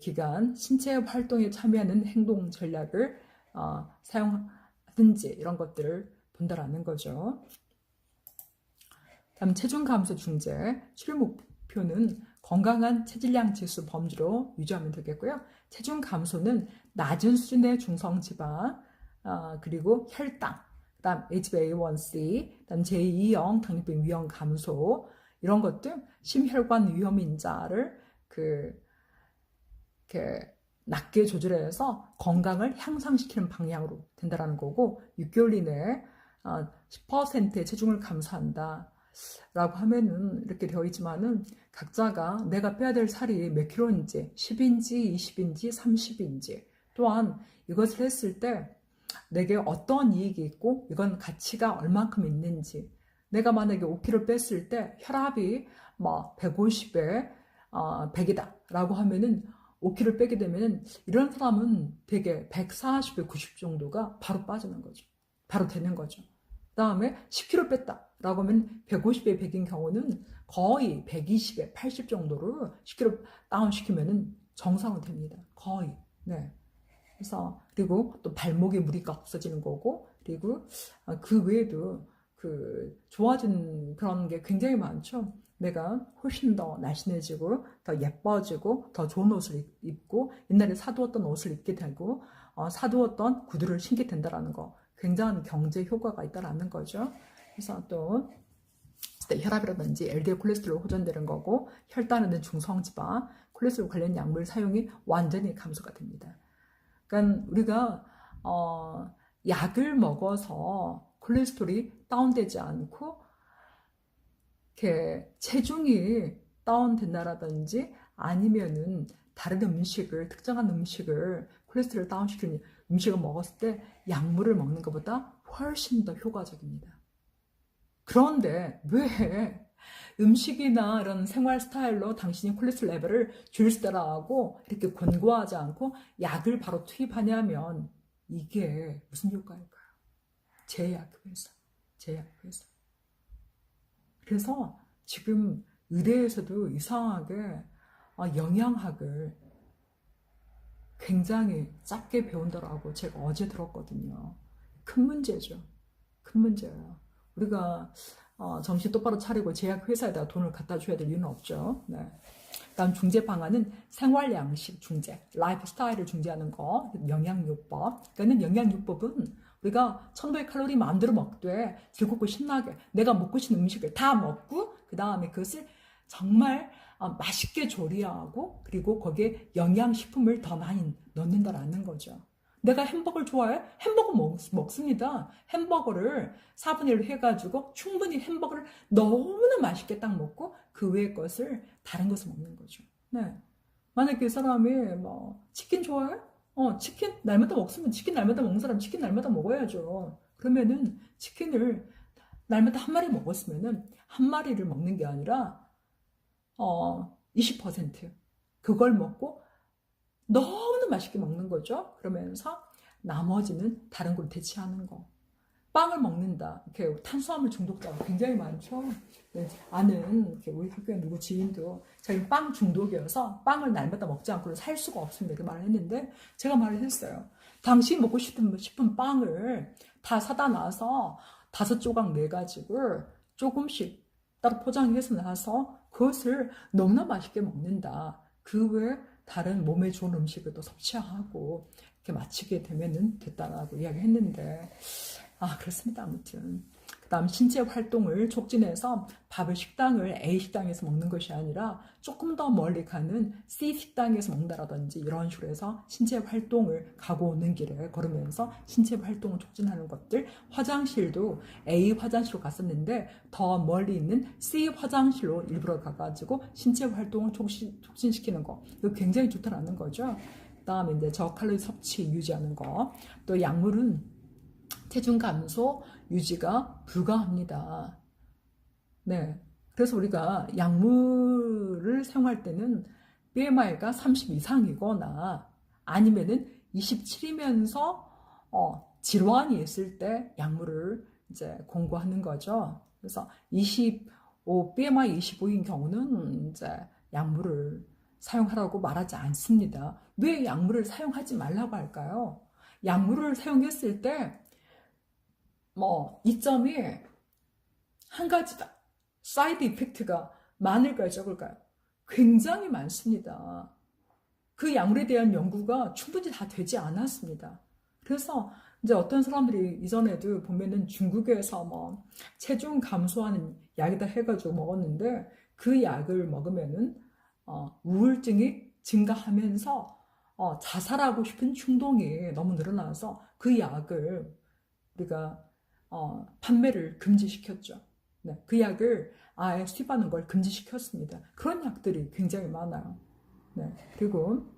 기간 신체 활동에 참여하는 행동 전략을 사용하든지 이런 것들을 본다라는 거죠. 다음 체중 감소 중재 치료 목표는 건강한 체질량 지수 범주로 유지하면 되겠고요. 체중 감소는 낮은 수준의 중성 지방 그리고 혈당, 그다음 HbA1c, 그다음 제2형 당뇨병 위험 감소 이런 것들 심혈관 위험 인자를 낮게 조절해서 건강을 향상시키는 방향으로 된다라는 거고 6개월 이내에 10%의 체중을 감소한다 라고 하면은 이렇게 되어 있지만은 각자가 내가 빼야 될 살이 몇 킬로인지 10인지 20인지 30인지 또한 이것을 했을 때 내게 어떤 이익이 있고 이건 가치가 얼만큼 있는지 내가 만약에 5kg 뺐을 때 혈압이 뭐 150에 100이다 라고 하면은 5kg 빼게 되면은 이런 사람은 되게 140에 90 정도가 바로 빠지는 거죠. 바로 되는 거죠. 그 다음에 10kg 뺐다 라고 하면 150에 100인 경우는 거의 120에 80 정도로 10kg 다운시키면은 정상은 됩니다. 거의. 네. 그래서 그리고 또 발목에 무리가 없어지는 거고 그리고 그 외에도 좋아진 그런 게 굉장히 많죠. 내가 훨씬 더 날씬해지고 더 예뻐지고 더 좋은 옷을 입고 옛날에 사두었던 옷을 입게 되고 사두었던 구두를 신게 된다라는 거 굉장한 경제 효과가 있다라는 거죠. 그래서 또 혈압이라든지 LDL 콜레스테롤 호전되는 거고 혈당은 중성지방 콜레스테롤 관련 약물 사용이 완전히 감소가 됩니다. 그러니까 우리가 약을 먹어서 콜레스테롤이 다운되지 않고 이렇게 체중이 다운된다라든지 아니면은 다른 음식을 특정한 음식을 콜레스테롤 다운시키는 음식을 먹었을 때 약물을 먹는 것보다 훨씬 더 효과적입니다. 그런데 왜 음식이나 이런 생활 스타일로 당신이 콜레스테롤 레벨을 줄일 수 있다라고 이렇게 권고하지 않고 약을 바로 투입하냐면 이게 무슨 효과일까요? 제약회사. 그래서 지금 의대에서도 이상하게 영양학을 굉장히 짧게 배운다라고 제가 어제 들었거든요. 큰 문제죠. 큰 문제예요. 우리가 정신 똑바로 차리고 제약회사에다 돈을 갖다 줘야 될 이유는 없죠. 네. 다음 중재 방안은 생활양식 중재, 라이프 스타일을 중재하는 거, 영양요법. 그러니까 영양요법은 우리가 1500칼로리 마음대로 먹되 즐겁고 신나게 내가 먹고 싶은 음식을 다 먹고 그 다음에 그것을 정말 맛있게 조리하고 그리고 거기에 영양식품을 더 많이 넣는다라는 거죠. 내가 햄버거를 좋아해? 햄버거 먹습니다. 햄버거를 4분의 1로 해가지고 충분히 햄버거를 너무나 맛있게 딱 먹고 그 외의 것을 다른 것을 먹는 거죠. 네. 만약에 그 사람이 치킨 좋아해? 치킨 날마다 먹으면 치킨 날마다 먹는 사람 치킨 날마다 먹어야죠. 그러면은 치킨을 날마다 한 마리 먹었으면은 한 마리를 먹는 게 아니라 20% 그걸 먹고 너무나 맛있게 먹는 거죠. 그러면서 나머지는 다른 걸 대체하는 거. 빵을 먹는다. 이렇게 탄수화물 중독자가 굉장히 많죠. 아는 이렇게 우리 학교에 누구 지인도 자기 빵 중독이어서 빵을 날마다 먹지 않고는 살 수가 없습니다. 이렇게 말을 했는데 제가 말을 했어요. 당신이 먹고 싶은 빵을 다 사다 놔서 5조각 내가지고 조금씩 따로 포장해서 놔서 그것을 너무나 맛있게 먹는다. 그 외에 다른 몸에 좋은 음식을 또 섭취하고 이렇게 마치게 되면은 됐다라고 이야기했는데 그렇습니다. 아무튼 그 다음 신체 활동을 촉진해서 밥을 식당을 A 식당에서 먹는 것이 아니라 조금 더 멀리 가는 C 식당에서 먹는다라든지 이런 식으로 해서 신체 활동을 가고 오는 길에 걸으면서 신체 활동을 촉진하는 것들 화장실도 A 화장실로 갔었는데 더 멀리 있는 C 화장실로 일부러 가가지고 신체 활동을 촉진시키는 거 이거 굉장히 좋다라는 거죠. 그 다음에 이제 저칼로리 섭취 유지하는 거 또 약물은 체중 감소 유지가 불가합니다. 네. 그래서 우리가 약물을 사용할 때는 BMI가 30 이상이거나 아니면은 27이면서 질환이 있을 때 약물을 이제 권고하는 거죠. 그래서 BMI 25인 경우는 이제 약물을 사용하라고 말하지 않습니다. 왜 약물을 사용하지 말라고 할까요? 약물을 사용했을 때 이점이 한 가지다. 사이드 이펙트가 많을까요, 적을까요? 굉장히 많습니다. 그 약물에 대한 연구가 충분히 다 되지 않았습니다. 그래서 이제 어떤 사람들이 이전에도 보면은 중국에서 체중 감소하는 약이다 해가지고 먹었는데 그 약을 먹으면은 우울증이 증가하면서 자살하고 싶은 충동이 너무 늘어나서 그 약을 우리가 판매를 금지시켰죠. 네, 그 약을 아예 수입하는 걸 금지시켰습니다. 그런 약들이 굉장히 많아요. 네, 그리고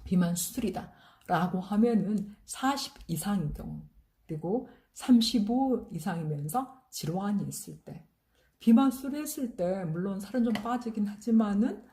비만 수술이다 라고 하면은 40 이상인 경우, 그리고 35 이상이면서 질환이 있을 때, 비만 수술했을 때 물론 살은 좀 빠지긴 하지만은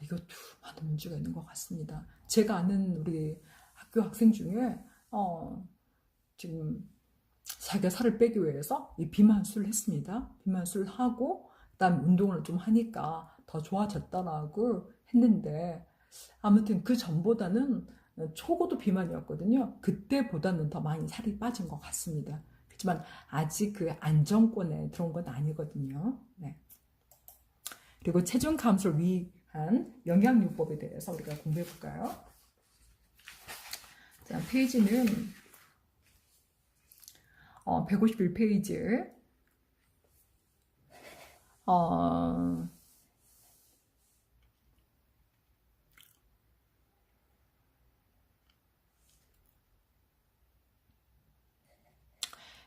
이것도 많은 문제가 있는 것 같습니다. 제가 아는 우리 학교 학생 중에 지금 자기가 살을 빼기 위해서 이 비만술을 했습니다. 비만술을 하고 그다음 운동을 좀 하니까 더 좋아졌다라고 했는데, 아무튼 그 전보다는 초고도 비만이었거든요. 그때보다는 더 많이 살이 빠진 것 같습니다. 그렇지만 아직 그 안정권에 들어온 건 아니거든요. 네. 그리고 체중 감소를 위한 영양요법에 대해서 우리가 공부해 볼까요? 자, 페이지는 151페이지.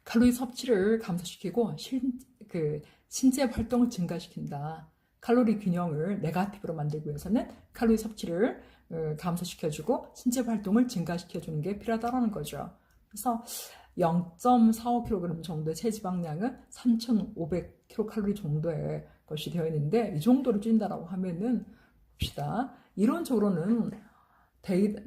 칼로리 섭취를 감소시키고 신체 활동을 증가시킨다. 칼로리 균형을 네가티브로 만들기 위해서는 칼로리 섭취를 감소시켜주고 신체 활동을 증가시켜주는 게 필요하다는 거죠. 그래서 0.45kg 정도의 체지방량은 3,500kcal 정도의 것이 되어 있는데, 이 정도로 찐다라고 하면은 봅시다. 이론적으로는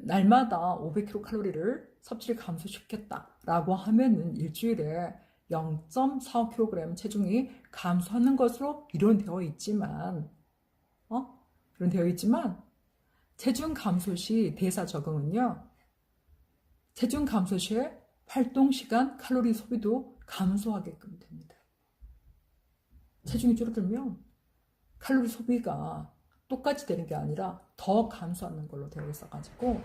날마다 500kcal를 섭취를 감소시켰다라고 하면은 일주일에 0.45kg 체중이 감소하는 것으로 이론되어 있지만, 체중 감소 시 대사 적응은요, 체중 감소 시에 활동 시간, 칼로리 소비도 감소하게끔 됩니다. 체중이 줄어들면 칼로리 소비가 똑같이 되는 게 아니라 더 감소하는 걸로 되어 있어가지고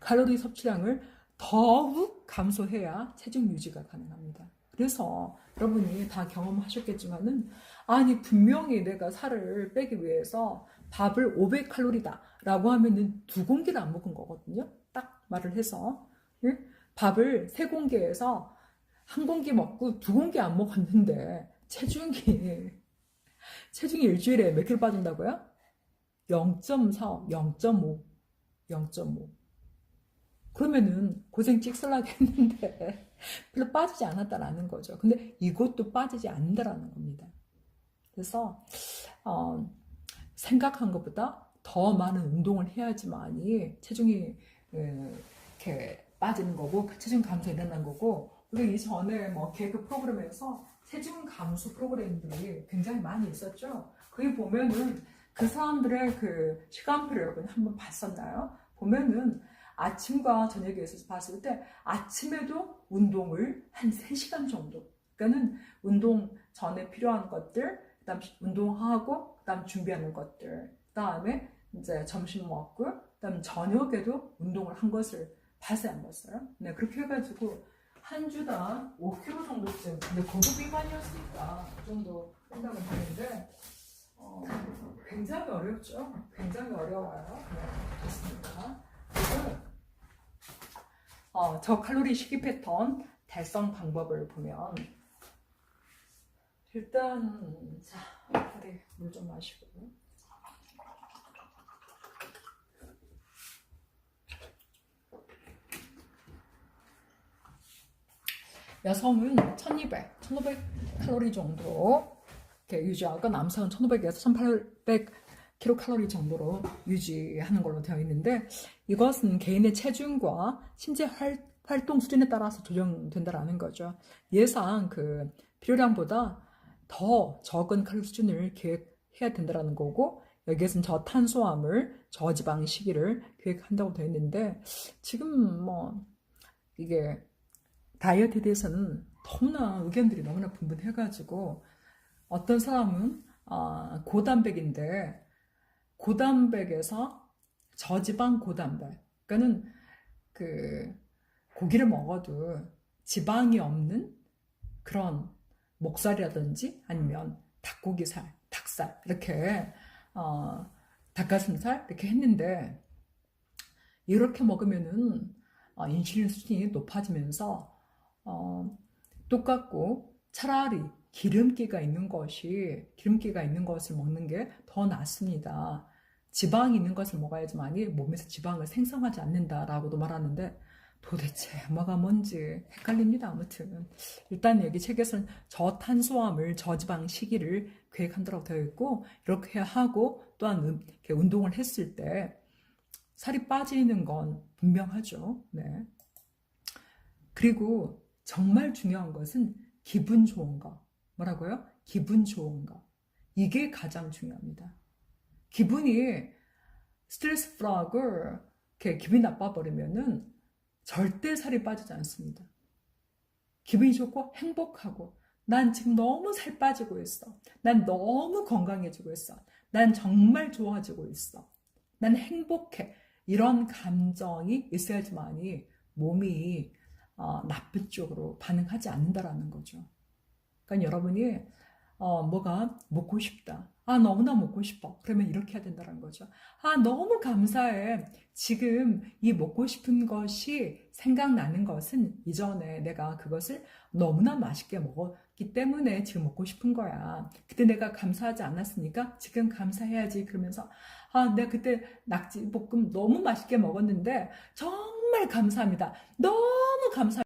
칼로리 섭취량을 더욱 감소해야 체중 유지가 가능합니다. 그래서 여러분이 다 경험하셨겠지만은, 아니 분명히 내가 살을 빼기 위해서 밥을 500칼로리다 라고 하면은 2공기를 안 먹은 거거든요. 딱 말을 해서. 밥을 3공기에서 1공기 먹고 2공기 안 먹었는데 체중이 일주일에 몇 킬로 빠진다고요? 0.4, 0.5, 0.5. 그러면은 고생 찍슬라게 했는데 별로 빠지지 않았다라는 거죠. 근데 이것도 빠지지 않는다라는 겁니다. 그래서 생각한 것보다 더 많은 운동을 해야지만이 체중이 이렇게 빠지는 거고 체중 감소 일어난 거고, 그리고 이전에 개그 프로그램에서 체중 감소 프로그램들이 굉장히 많이 있었죠. 거기 보면은 그 사람들의 그 시간표를 여러분 한번 봤었나요? 보면은 아침과 저녁에 있어서 봤을 때 아침에도 운동을 한 3시간 정도, 그러니까는 운동 전에 필요한 것들, 그다음 운동하고 그다음 준비하는 것들, 그다음에 이제 점심 먹고 그다음 저녁에도 운동을 한 것을 봤어요, 안 봤어요? 네, 그렇게 해가지고 한 주당 5kg 정도쯤, 근데 고급 비만이었으니까 그 정도 생각은 하는데 굉장히 어렵죠. 굉장히 어려워요. 네, 좋습니다. 저칼로리 식이 패턴 달성 방법을 보면, 일단 우리 물 좀 마시고, 여성은 1500칼로리 정도 이렇게 유지하고, 남성은 1500에서 1800kcal 정도로 유지하는 걸로 되어 있는데, 이것은 개인의 체중과 신체 활동 수준에 따라서 조정된다라는 거죠. 예상 필요량보다 더 적은 칼로리 수준을 계획해야 된다라는 거고, 여기에서는 저탄수화물, 저지방 식이를 계획한다고 되어 있는데 지금 뭐 이게 다이어트에 대해서는 너무나 의견들이 너무나 분분해가지고 어떤 사람은 고단백인데 고단백에서 저지방 고단백 그러니까는 그 고기를 먹어도 지방이 없는 그런 목살이라든지 아니면 닭고기살, 닭살 이렇게 닭가슴살 이렇게 했는데 이렇게 먹으면은 인슐린 수준이 높아지면서 똑같고 차라리 기름기가 있는 것을 먹는 게 더 낫습니다. 지방이 있는 것을 먹어야지만이 몸에서 지방을 생성하지 않는다라고도 말하는데 도대체 뭐가 뭔지 헷갈립니다. 아무튼 일단 여기 책에서는 저탄수화물, 저지방 식이를 계획한다고 되어 있고 이렇게 하고 또한 이렇게 운동을 했을 때 살이 빠지는 건 분명하죠. 네. 그리고 정말 중요한 것은 기분 좋은 거. 뭐라고요? 기분 좋은 거. 이게 가장 중요합니다. 기분이 스트레스 프라고 이렇게 기분이 나빠버리면은 절대 살이 빠지지 않습니다. 기분이 좋고 행복하고 난 지금 너무 살 빠지고 있어. 난 너무 건강해지고 있어. 난 정말 좋아지고 있어. 난 행복해. 이런 감정이 있어야지만이 몸이 나쁜 쪽으로 반응하지 않는다라는 거죠. 그러니까 여러분이 뭐가 먹고 싶다. 너무나 먹고 싶어. 그러면 이렇게 해야 된다는 거죠. 너무 감사해. 지금 이 먹고 싶은 것이 생각나는 것은 이전에 내가 그것을 너무나 맛있게 먹었기 때문에 지금 먹고 싶은 거야. 그때 내가 감사하지 않았으니까 지금 감사해야지. 그러면서 내가 그때 낙지볶음 너무 맛있게 먹었는데 정말 감사합니다. 너무 감사합니다.